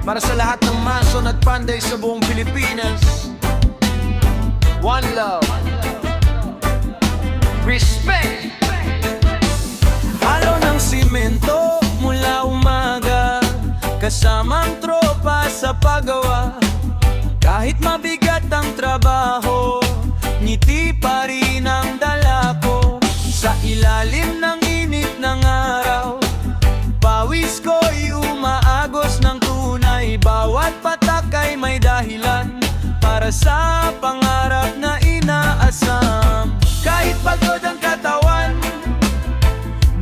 Para sa lahat ng mason at panday sa buong Pilipinas. One love, respect. Halo ng simento mula umaga, kasamang tropa sa paggawa. Kahit mabigat ang trabaho, ngiti pa rin ang dala ko. Sa ilalim ng init ng araw, pawis ko'y umaagos ng tunay. Bawat patak ay may dahilan para sa pangarap na inaasam. Kahit pagod ang katawan,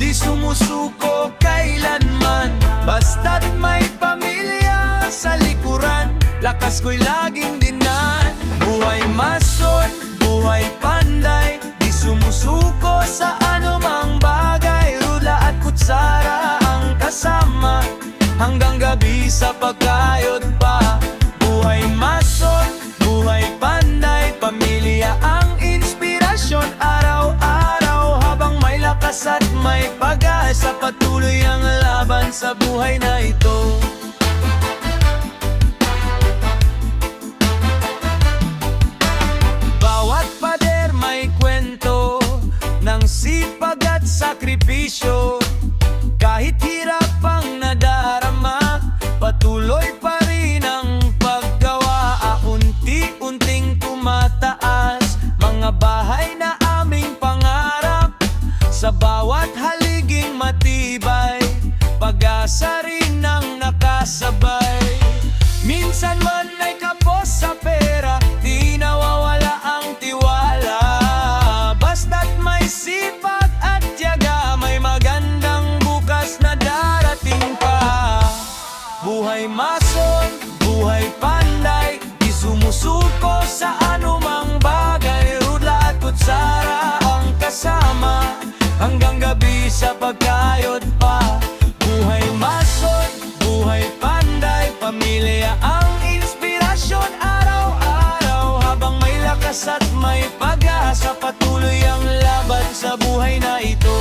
di sumusuko kailanman. Basta't may pamilya sa likuran, lakas ko'y laging dinan. Buhay mason, buhay panday, di sumusuko sa anumang bagay. Rula at kutsara ang kasama, hanggang gabi sa pagkayod pa. Buhay mason, buhay panday, pamilya ang inspirasyon. Araw-araw habang may lakas at may pag-asa, patuloy ang laban sa buhay na ito. Bawat pader may kwento ng sipag at sakripisyo. Kahit hirap ang nadarama, patuloy pa rin ang paggawa. Unti-unting tumataas mga bahay na aming pangarap. Sa bawat haliging matibay, pag-asa rin ang nakasabay. Minsan man ay kapos sa pera, di nawawala ang tiwala. Basta't may sipag at tiyaga, may magandang bukas na darating pa. Buhay mason, buhay panday, di sumusuko sa anumang bagay. Rudla at kutsara ang kasama, hanggang gabi sa pagkayod pa. Buhay mason, buhay panday, pamilya ang inspirasyon. Araw-araw habang may lakas at may pag-asa, patuloy ang laban sa buhay na ito.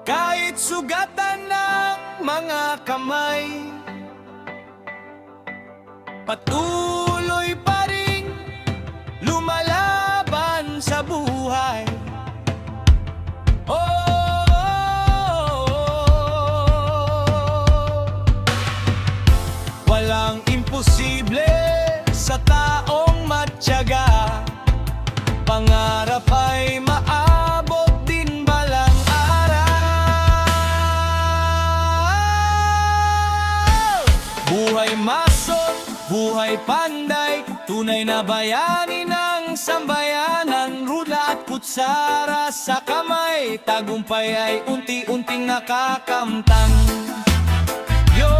Kahit sugatan ng mga kamay, patuloy pa rin lumalaban sa buhay. Walang imposible sa taong matyaga, pangarap ay maabot din balang araw. Buhay mason, buhay panday, tunay na bayani ng sambayanan. Rula at kutsara sa kamay, tagumpay ay unti-unting nakakamtan. Yo!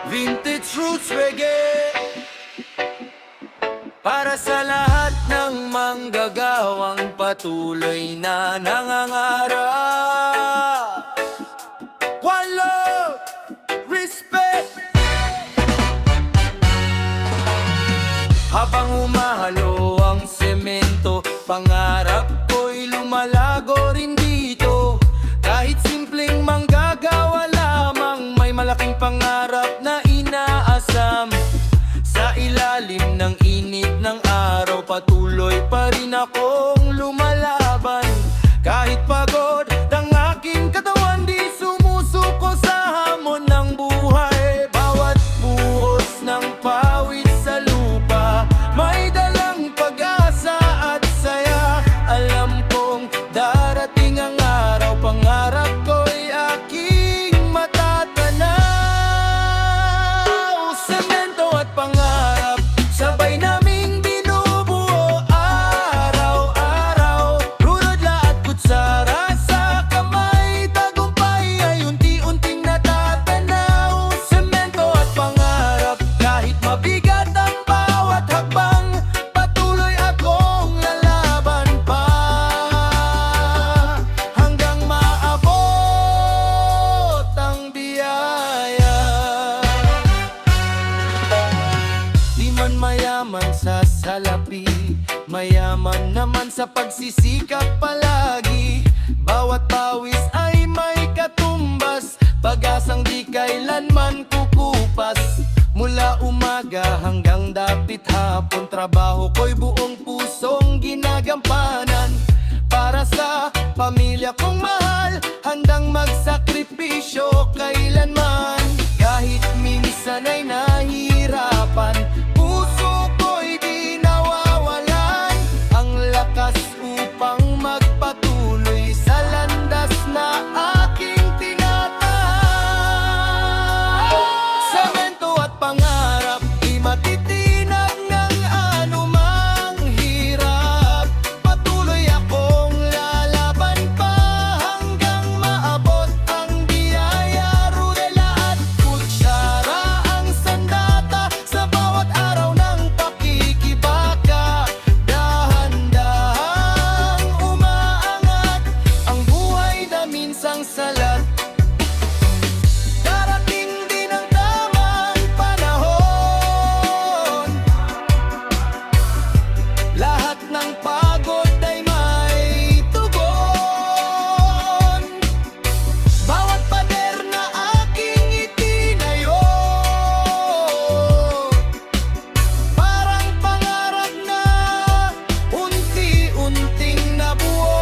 Vintage Roots Reggae, para sa lahat ng manggagawang patuloy na nangangarap. One love, respect. Habang humahalo ang semento, pangarap ko'y lumalago rin dito. Kahit simpleng manggagawa lamang, may malaking pangarap na inaasam. Sa ilalim ng init ng araw, patuloy pa rin akong lumalaban. Kahit pagod ang aking katawan, di sumusuko sa hamon ng buhay. Bawat buhos ng pawis sa lupa, may dalang pag-asa. sa salapi. Mayaman naman sa pagsisikap palagi. Bawat pawis ay may katumbas, pag-asang di kailanman kukupas. Mula umaga hanggang dapit hapon, trabaho ko'y buong pusong ginagampanan. Para sa pamilya kong mahal, handang magsakripisyo kailanman. Kahit minsan ay nahihirapan, puso ko'y di nawawalan ang lakas upang magpatuloy sa landas na aking tinatahak. Semento at pangarap, di matitinag ng anumang hirap. Patuloy akong lalaban pa hanggang maabot ang biyaya. Rudela at kutsara ang sandata sa bawat araw ng pakikibaka. Dahan-dahang umaangat ang buhay na minsang salat. Darating din ang tamang panahon, lahat ng pagod ay may tugon. Bawat pader na aking itinayo, parang pangarap na unti-unting nabuo.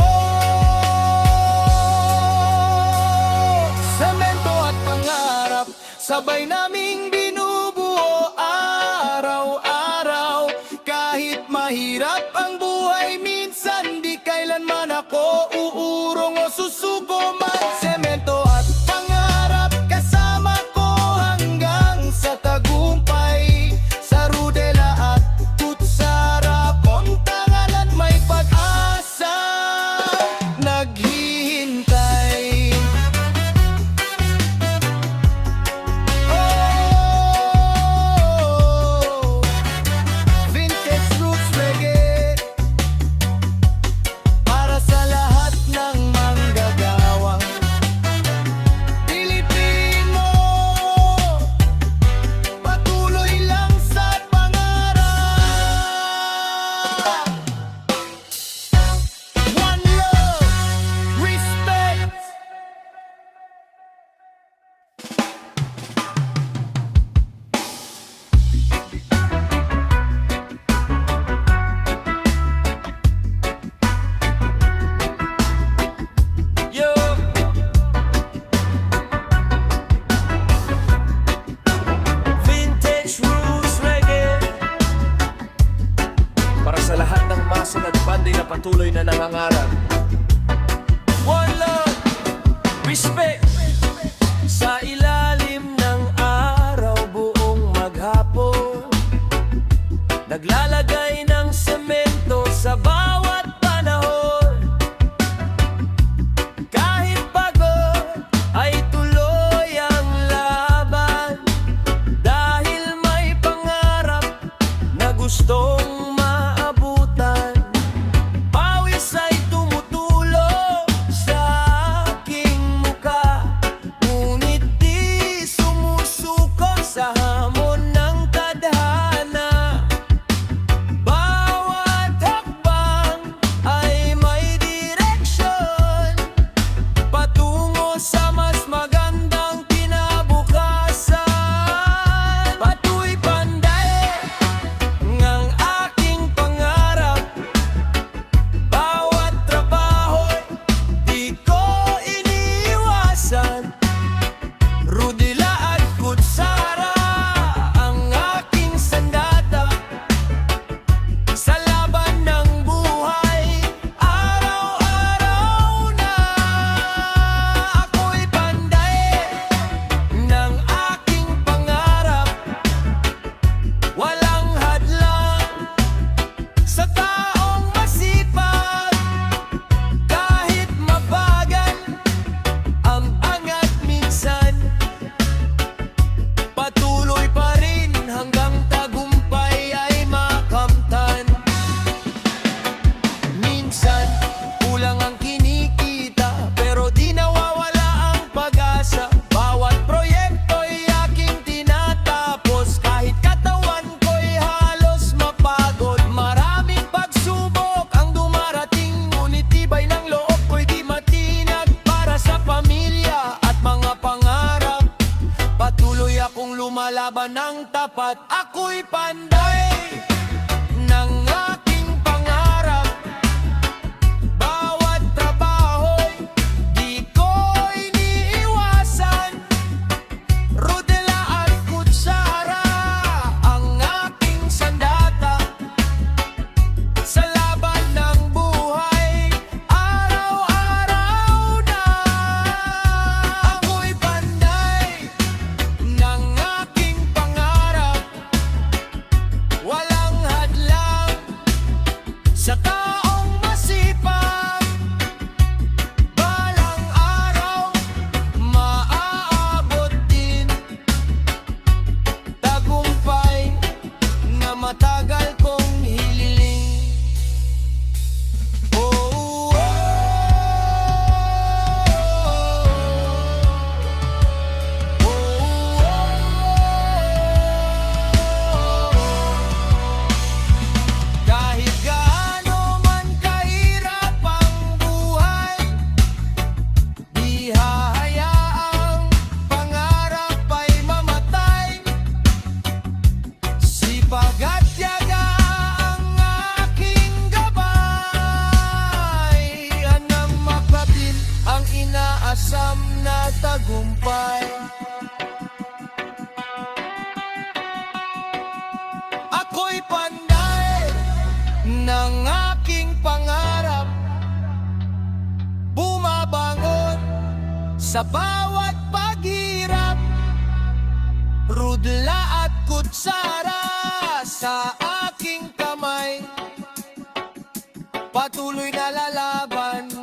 Semento at pangarap, sabay naming binubuo araw-araw. Kahit mahirap ang buhay, minsan di kailanman ako uurong o susuko man. Semento at pangarap, kasama ko hanggang sa tagumpay. Sa rudela at kutsara, kontangan may pag-asa naghihintay. Oh, vintage roots reggae, para sa lahat ng manggagawang Pilipino. Patuloy lang sa pangarap. One love, respect. Yo, Vintage Roots Reggae, para sa lahat ng masa at banday na patuloy na nangangarap. one love, Respect! Sa ilalim ng araw buong maghapon, naglalagay ng semento sa bawat panahon. Kahit pagod ay tuloy ang laban, dahil may pangarap na gustong maabutan. Pawis ay tumutulong sa aking muka, ngunit di sumusuko sa hamon ng tadhana. Bawat hakbang ay may direksyon, patungo sa mas magandang kinabukasan. Patuloy panday ng aking Sa bawat paghirap, rudla at kutsara sa aking kamay, patuloy na lalaban